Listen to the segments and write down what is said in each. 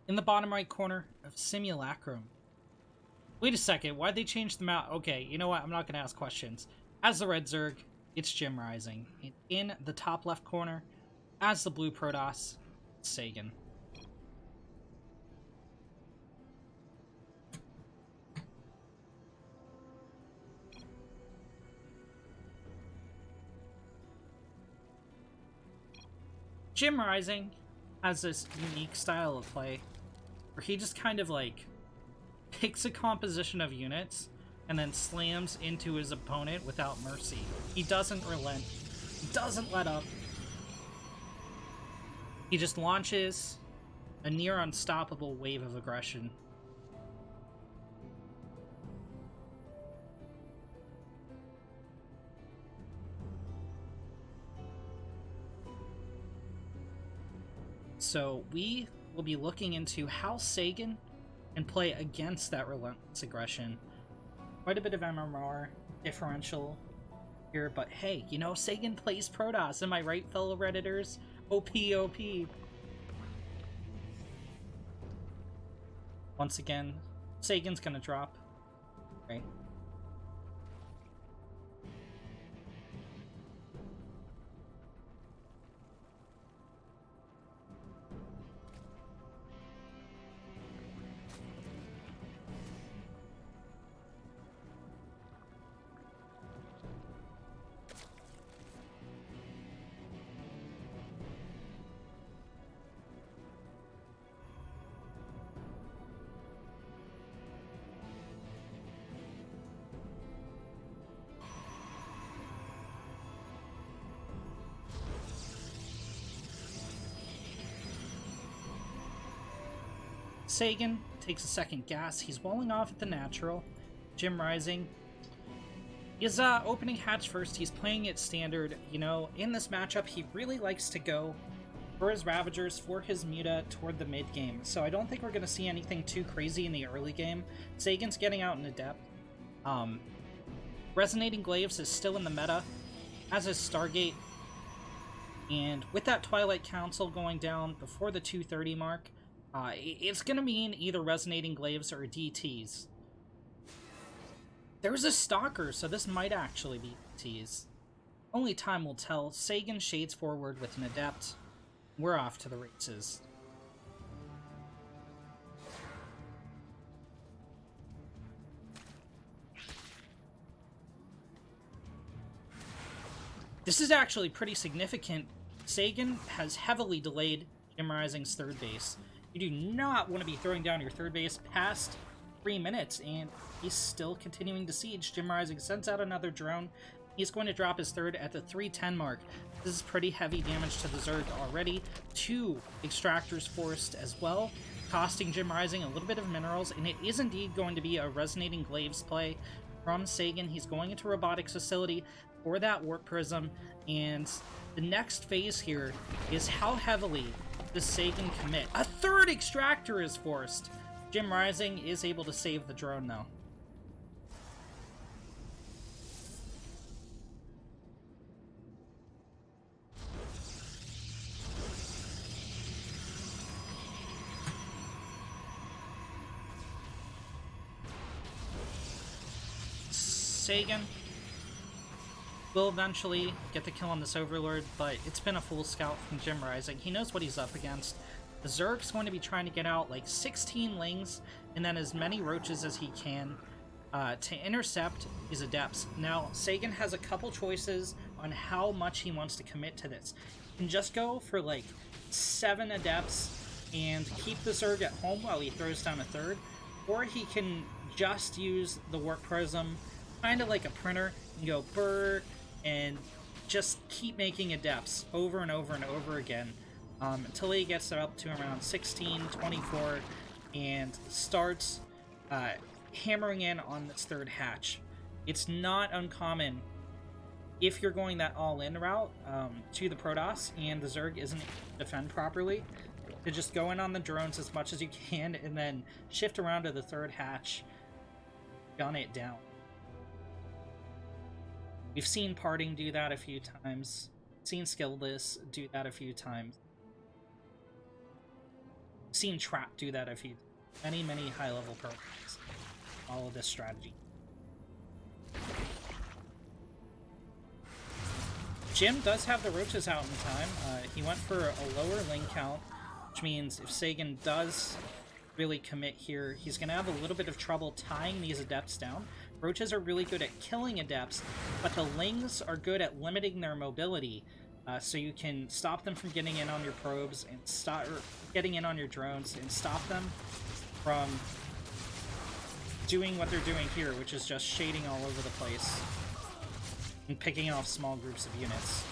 In the bottom right corner of Simulacrum. Wait a second, why'd they change the map? Okay, you know what? I'm not going to ask questions. As the red Zerg, it's JimRising. In the top left corner, as the blue Protoss, Sagan. JimRising has this unique style of play where he just kind of like picks a composition of units and then slams into his opponent without mercy. He doesn't relent. He doesn't let up. He just launches a near unstoppable wave of aggression. So we will be looking into how Sagan can play against that relentless aggression. Quite a bit of MMR differential here, but hey, you know, Sagan plays Protoss. Am I right, fellow Redditors? OP, OP. Once again, Sagan's gonna drop. Right? Sagan takes a second gas. He's walling off at the natural. JimRising is opening hatch first. He's playing it standard. You know, in this matchup, he really likes to go for his Ravagers, for his Muta toward the mid game. So I don't think we're going to see anything too crazy in the early game. Sagan's getting out in Adept. Resonating Glaives is still in the meta, as is Stargate. And with that Twilight Council going down before the 230 mark, it's going to mean either Resonating Glaives or DTs. There's a Stalker, so this might actually be DTs. Only time will tell. Sagan shades forward with an Adept. We're off to the races. This is actually pretty significant. Sagan has heavily delayed JimRising's third base. You do not want to be throwing down your third base past 3 minutes, and he's still continuing to siege. JimRising sends out another drone. He's going to drop his third at the 310 mark. This is pretty heavy damage to the Zerg already. 2 extractors forced as well, costing JimRising a little bit of minerals, and it is indeed going to be a Resonating Glaives play from Sagan. He's going into Robotics Facility for that Warp Prism, and the next phase here is how heavily does Sagan commit. A third extractor is forced. JimRising is able to save the drone, though. Sagan will eventually get the kill on this Overlord, but it's been a full scout from JimRising. He knows what he's up against. The Zerg's going to be trying to get out like 16 Lings and then as many Roaches as he can to intercept his Adepts. Now, Sagan has a couple choices on how much he wants to commit to this. He can just go for like 7 Adepts and keep the Zerg at home while he throws down a third, or he can just use the Warp Prism kind of like a printer and go brrr and just keep making Adepts over and over and over again until he gets up to around 16, 24, and starts hammering in on this third hatch. It's not uncommon, if you're going that all-in route to the Protoss and the Zerg isn't able to defend properly, to just go in on the drones as much as you can and then shift around to the third hatch, gun it down. We've seen Parting do that a few times. Seen Skillless do that a few times. seen Trap do that a few, many high-level programs. Follow this strategy. Jim does have the roaches out in time. He went for a lower link count, which means if Sagan does really commit here, he's going to have a little bit of trouble tying these adepts down. Roaches are really good at killing adepts, but the lings are good at limiting their mobility, so you can stop them from getting in on your probes and getting in on your drones and stop them from doing what they're doing here, which is just shading all over the place and picking off small groups of units.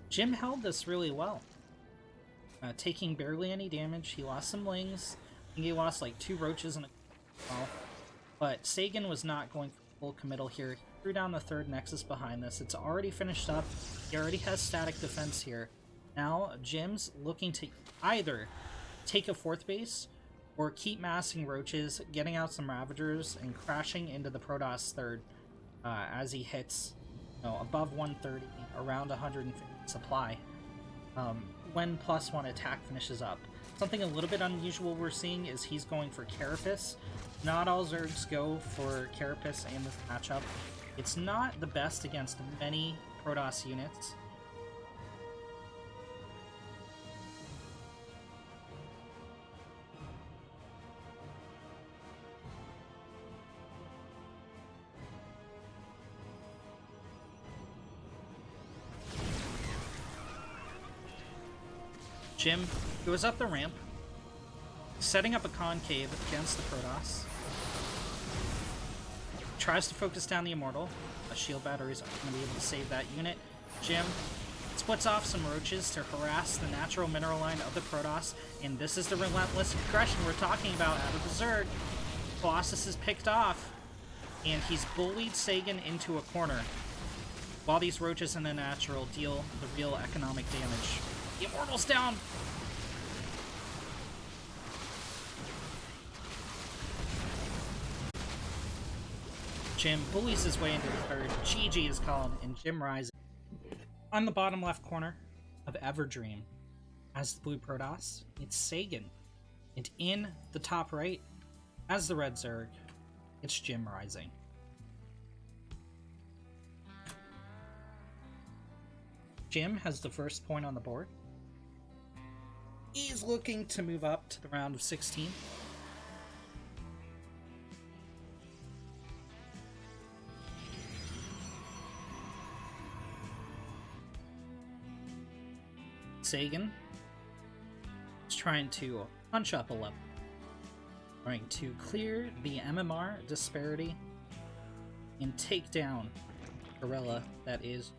Jim held this really well, taking barely any damage. He lost some lings. I think he lost like 2 roaches and a well, but Sagan was not going for full committal here. He threw down the 3rd nexus behind this. It's already finished up. He already has static defense here. Now Jim's looking to either take a 4th base or keep massing roaches, getting out some ravagers, and crashing into the Protoss 3rd as he hits above 130, around 150 supply when +1 attack finishes up. Something a little bit unusual we're seeing is he's going for Carapace. Not all Zergs go for Carapace in this matchup. It's not the best against many Protoss units. Jim goes up the ramp, setting up a concave against the Protoss. Tries to focus down the Immortal. Shield batteries aren't going to be able to save that unit. Jim splits off some roaches to harass the natural mineral line of the Protoss, and this is the relentless aggression we're talking about out of the Zerg. Colossus is picked off, and he's bullied Sagan into a corner, while these roaches in the natural deal the real economic damage. The Immortal's down! Jim bullies his way into the 3rd. GG is called, and JimRising. On the bottom left corner of Everdream, as the blue Protoss, it's Sagan. And in the top right, as the red Zerg, it's JimRising. Jim has the first point on the board. He's looking to move up to the round of 16. Sagan is trying to punch up a level. Trying to clear the MMR disparity and take down Gorilla that is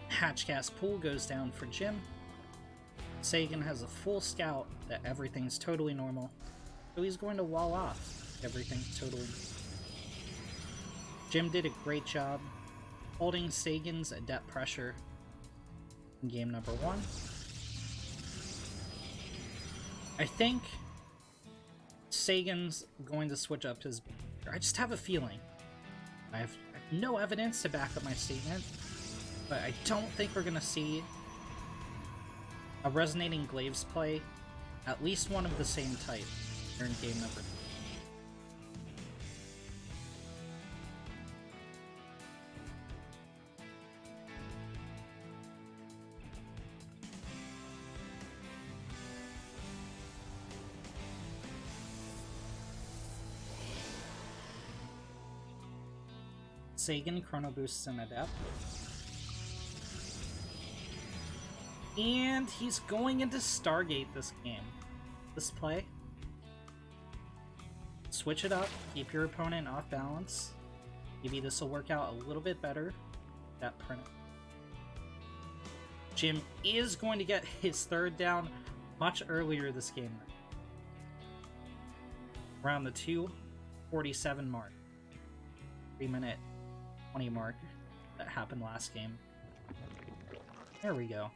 Hatchcast pool goes down for Jim. Sagan has a full scout that everything's totally normal, so he's going to wall off everything's totally. Jim did a great job holding Sagan's adept pressure in game number 1. I think Sagan's going to switch up his... I just have a feeling. I have no evidence to back up my statement, but I don't think we're going to see a Resonating Glaives play, at least one of the same type, here in game number 2. Sagan chrono boosts an adept. And he's going into Stargate this game. This play. Switch it up, keep your opponent off balance. Maybe this will work out a little bit better. That print. Jim is going to get his third down much earlier this game. Around the 2:47 mark. 3-minute 20 mark that happened last game. There we go.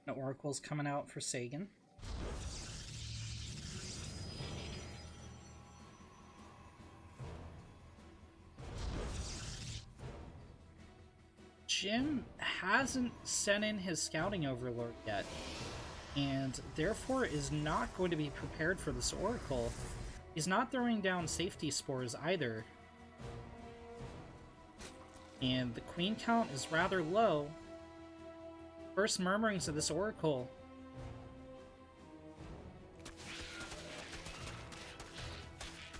The Oracle's coming out for Sagan. Jim hasn't sent in his scouting overlord yet, and therefore is not going to be prepared for this Oracle. He's not throwing down safety spores either. And the queen count is rather low. First murmurings of this Oracle.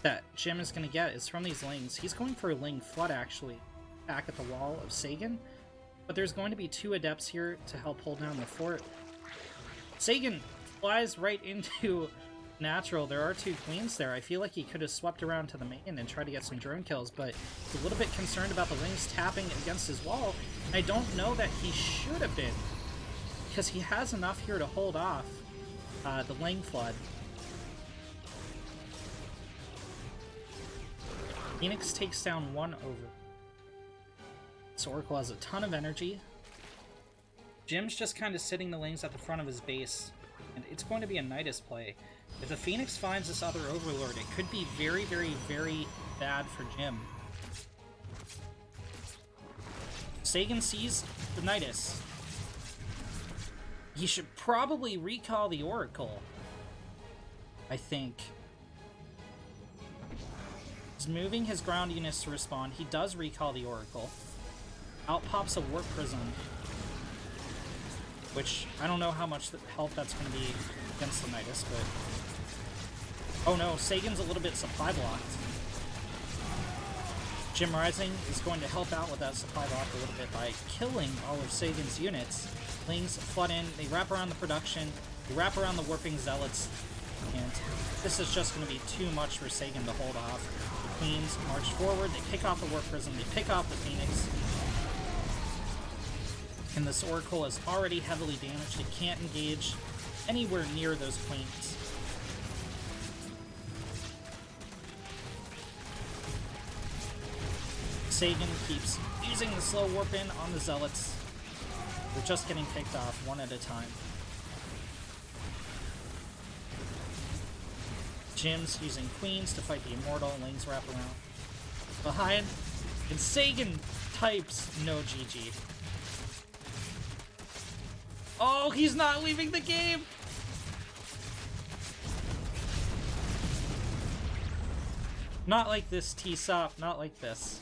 That Jim is going to get is from these Lings. He's going for a Ling Flood, actually, back at the wall of Sagan. But there's going to be 2 Adepts here to help hold down the fort. Sagan flies right into Natural. There are 2 Queens there. I feel like he could have swept around to the main and tried to get some drone kills, but he's a little bit concerned about the Lings tapping against his wall. I don't know that he should have been, because he has enough here to hold off the Ling Flood. Phoenix takes down 1 over. This Oracle has a ton of energy. Jim's just kind of sitting the Lings at the front of his base, and it's going to be a Nidus play. If the Phoenix finds this other Overlord, it could be very, very, very bad for Jim. Sagan sees the Nidus. He should probably recall the Oracle, I think. He's moving his ground units to respond. He does recall the Oracle. Out pops a Warp Prism, which I don't know how much help that's going to be against the Nidus, but... Oh no, Sagan's a little bit supply blocked. JimRising is going to help out with that supply block a little bit by killing all of Sagan's units. Lings flood in, they wrap around the production, they wrap around the Warping Zealots, and this is just going to be too much for Sagan to hold off. The Queens march forward, they pick off the Warp Prism, they pick off the Phoenix, and this Oracle is already heavily damaged. It can't engage anywhere near those Queens. Sagan keeps using the slow warp in on the Zealots. They're just getting picked off one at a time. Jim's using Queens to fight the Immortal. Lings wrap around behind, and Sagan types no GG. Oh, he's not leaving the game! Not like this, T-Sop, not like this.